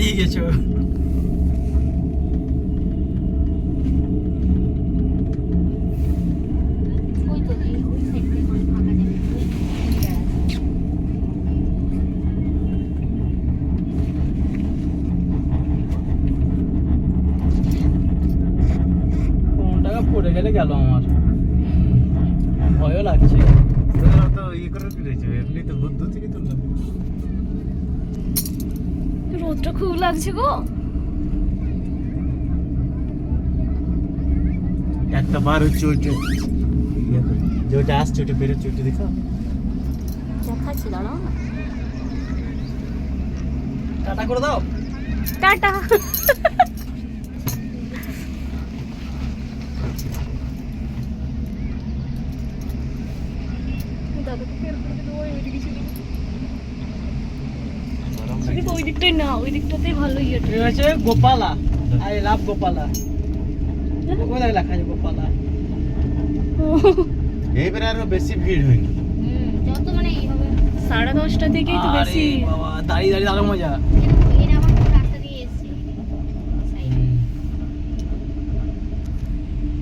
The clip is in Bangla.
এগিয়ে গেছো। ওই তো ওই সাইডে করে ফাঁকা জায়গা ফোনটাকে পড়ে গেলে গেল আমার, ভয়ও লাগছে। তো ইয়ে করে দিয়েছে এমনি তো বুদ্ধ থেকে তুললাম। রোদটা খুব লাগছে গো। একটা বার হচ্ছে ওইটা যেটা আসছে ওটা বেরোচ্ছে ওইটা দেখো দেখাচ্ছি, দাঁড়াও না। টাটা করে দাও। টাটা। ওই দিকটাই না, ওই দিকটাতেই ভালো ইয়ে। ঠিক আছে, গোপালা, আই লাভ গোপালা। কোথায় লেখা আছে গোপালা? এইবারে আরো বেশি ভিড় হয়নি। যত মানে এই হবে 10:30 থেকেই তো আরে বেশি। বাবা, দাঁড়িয়ে দাঁড়িয়ে আরো মজা। কিন্তু